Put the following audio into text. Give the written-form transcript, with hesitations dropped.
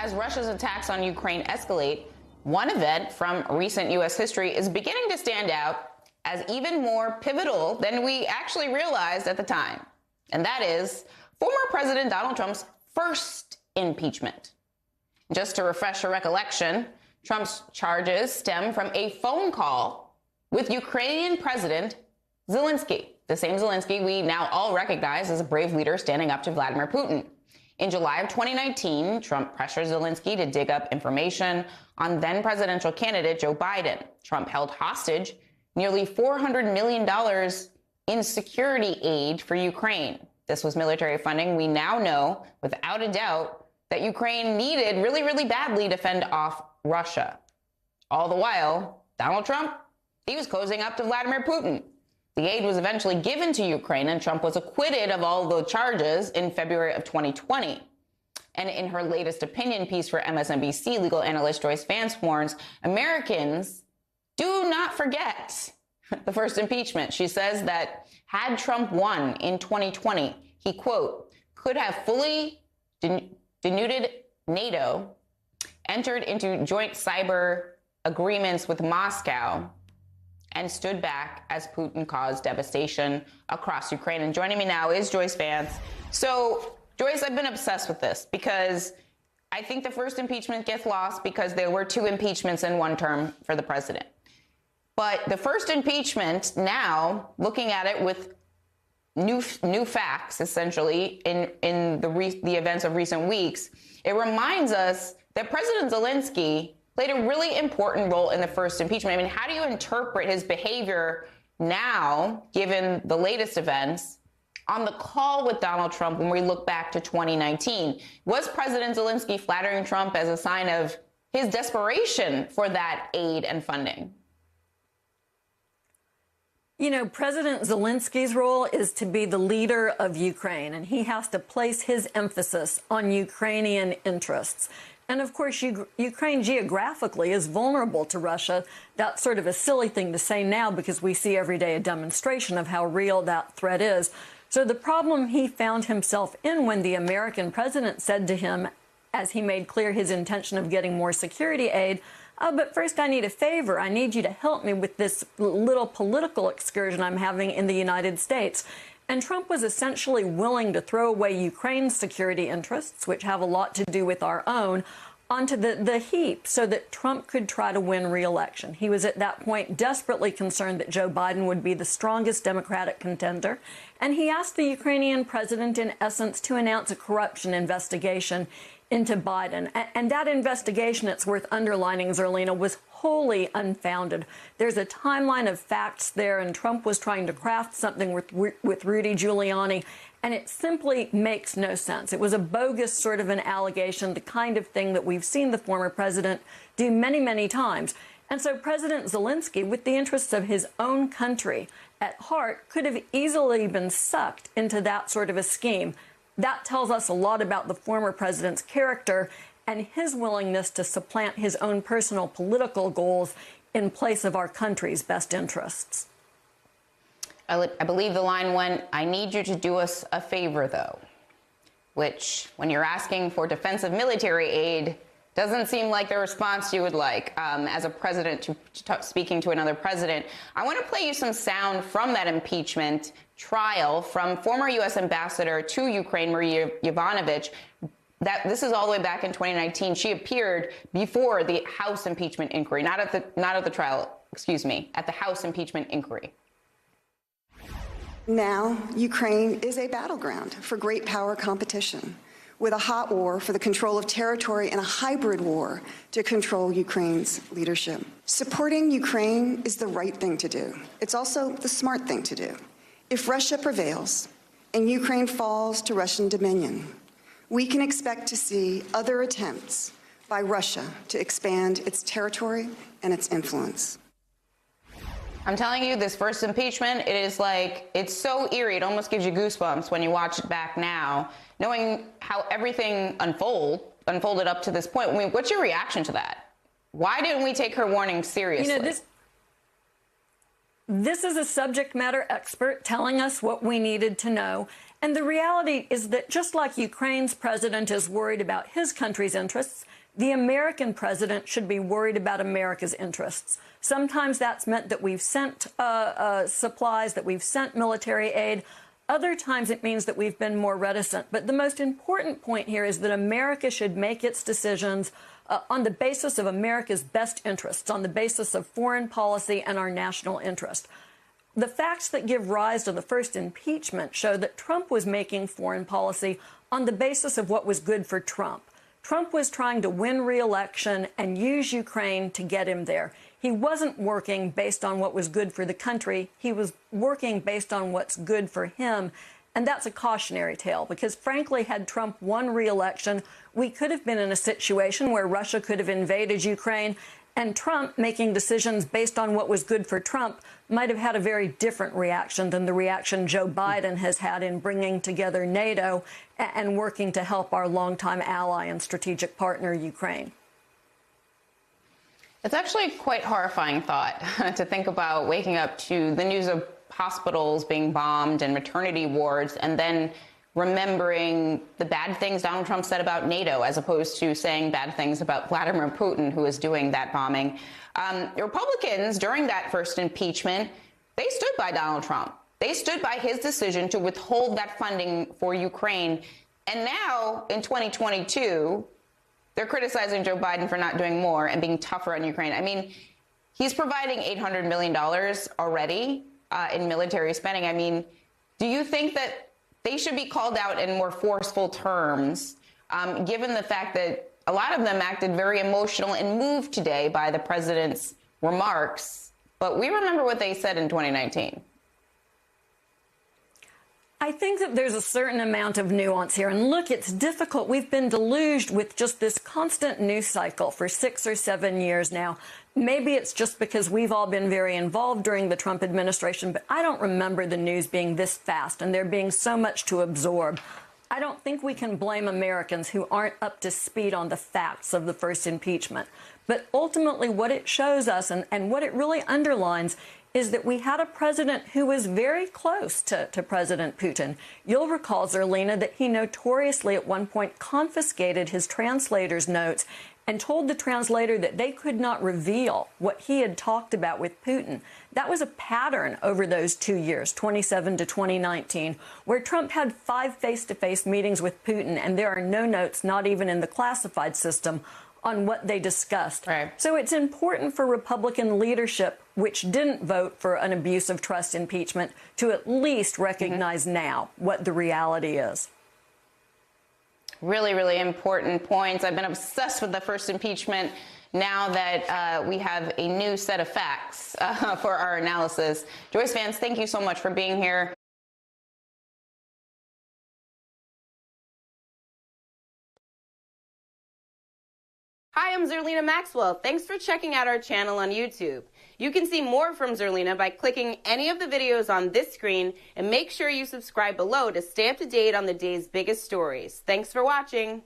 as Russia's attacks on Ukraine escalate, one event from recent U.S. history is beginning to stand out as even more pivotal than we actually realized at the time. And that is former President Donald Trump's first impeachment. Just to refresh your recollection, Trump's charges stem from a phone call with Ukrainian President Zelensky, the same Zelensky we now all recognize as a brave leader standing up to Vladimir Putin. In July of 2019, Trump pressured Zelensky to dig up information on then presidential candidate Joe Biden. Trump held hostage nearly $400 million in security aid for Ukraine. This was military funding we now know, without a doubt, that Ukraine needed really, really badly to fend off Russia. All the while, Donald Trump, he was cozying up to Vladimir Putin. The aid was eventually given to Ukraine, and Trump was acquitted of all the charges in February of 2020. And in her latest opinion piece for MSNBC, legal analyst Joyce Vance warns Americans do not forget the first impeachment. She says that had Trump won in 2020, he, quote, could have fully denuded NATO, entered into joint cyber agreements with Moscow, and stood back as Putin caused devastation across Ukraine. And joining me now is Joyce Vance. So, Joyce, I've been obsessed with this because I think the first impeachment gets lost because there were two impeachments in one term for the president. But the first impeachment now, looking at it with new facts, essentially, in the events of recent weeks, it reminds us that President Zelensky played a really important role in the first impeachment. I mean, how do you interpret his behavior now, given the latest events, on the call with Donald Trump when we look back to 2019? Was President Zelensky flattering Trump as a sign of his desperation for that aid and funding? You know, President Zelensky's role is to be the leader of Ukraine, and he has to place his emphasis on Ukrainian interests. And of course, Ukraine geographically is vulnerable to Russia. That's sort of a silly thing to say now because we see every day a demonstration of how real that threat is. So the problem he found himself in when the American president said to him, as he made clear his intention of getting more security aid, but first I need a favor. I need you to help me with this little political excursion I'm having in the United States. And Trump was essentially willing to throw away Ukraine's security interests, which have a lot to do with our own, onto the heap so that Trump could try to win re-election. He was at that point desperately concerned that Joe Biden would be the strongest Democratic contender. And he asked the Ukrainian president, in essence, to announce a corruption investigation into Biden. And that investigation, it's worth underlining, Zerlina, was wholly unfounded. There's a timeline of facts there, and Trump was trying to craft something with Rudy Giuliani, and it simply makes no sense. It was a bogus sort of an allegation, the kind of thing that we've seen the former president do many, many times. And so President Zelensky, with the interests of his own country at heart, could have easily been sucked into that sort of a scheme. That tells us a lot about the former president's character and his willingness to supplant his own personal political goals in place of our country's best interests. I believe the line went, I need you to do us a favor, though, which, when you're asking for defensive military aid, doesn't seem like the response you would like as a president speaking to another president. I want to play you some sound from that impeachment trial from former U.S. ambassador to Ukraine, Maria Yovanovitch. This is all the way back in 2019. She appeared before the House impeachment inquiry, not at the trial, excuse me, at the House impeachment inquiry. Now, Ukraine is a battleground for great power competition, with a hot war for the control of territory and a hybrid war to control Ukraine's leadership. Supporting Ukraine is the right thing to do. It's also the smart thing to do. If Russia prevails and Ukraine falls to Russian dominion, we can expect to see other attempts by Russia to expand its territory and its influence. I'm telling you, this first impeachment, it is like, it's so eerie. It almost gives you goosebumps when you watch it back now, knowing how everything unfolded up to this point. I mean, what's your reaction to that? Why didn't we take her warning seriously? You know, this is a subject matter expert telling us what we needed to know. And the reality is that just like Ukraine's president is worried about his country's interests, the American president should be worried about America's interests. Sometimes that's meant that we've sent supplies, that we've sent military aid. Other times it means that we've been more reticent. But the most important point here is that America should make its decisions on the basis of America's best interests, on the basis of foreign policy and our national interest. The facts that give rise to the first impeachment show that Trump was making foreign policy on the basis of what was good for Trump. Trump was trying to win re-election and use Ukraine to get him there. He wasn't working based on what was good for the country. He was working based on what's good for him. And that's a cautionary tale because, frankly, had Trump won re-election, we could have been in a situation where Russia could have invaded Ukraine, and Trump, making decisions based on what was good for Trump, might have had a very different reaction than the reaction Joe Biden has had in bringing together NATO and working to help our longtime ally and strategic partner, Ukraine. It's actually quite horrifying thought to think about waking up to the news of hospitals being bombed and maternity wards, and then remembering the bad things Donald Trump said about NATO, as opposed to saying bad things about Vladimir Putin, who is doing that bombing. Republicans, during that first impeachment, they stood by Donald Trump. They stood by his decision to withhold that funding for Ukraine. And now, in 2022, they're criticizing Joe Biden for not doing more and being tougher on Ukraine. I mean, he's providing $800 million already in military spending. I mean, do you think that they should be called out in more forceful terms, given the fact that a lot of them acted very emotional and moved today by the president's remarks? But we remember what they said in 2019. I think that there's a certain amount of nuance here. And look, it's difficult. We've been deluged with just this constant news cycle for 6 or 7 years now. Maybe it's just because we've all been very involved during the Trump administration, but I don't remember the news being this fast and there being so much to absorb. I don't think we can blame Americans who aren't up to speed on the facts of the first impeachment. But ultimately, what it shows us and what it really underlines is that we had a president who was very close to President Putin. You'll recall, Zerlina, that he notoriously at one point confiscated his translator's notes and told the translator that they could not reveal what he had talked about with Putin. That was a pattern over those 2 years, 2017 to 2019, where Trump had 5 face-to-face meetings with Putin, and there are no notes, not even in the classified system, on what they discussed. Right. So it's important for Republican leadership, which didn't vote for an abuse of trust impeachment, to at least recognize now what the reality is. Really, really important points. I've been obsessed with the first impeachment now that we have a new set of facts for our analysis. Joyce Vance, thank you so much for being here. Hi, I'm Zerlina Maxwell. Thanks for checking out our channel on YouTube. You can see more from Zerlina by clicking any of the videos on this screen, and make sure you subscribe below to stay up to date on the day's biggest stories. Thanks for watching.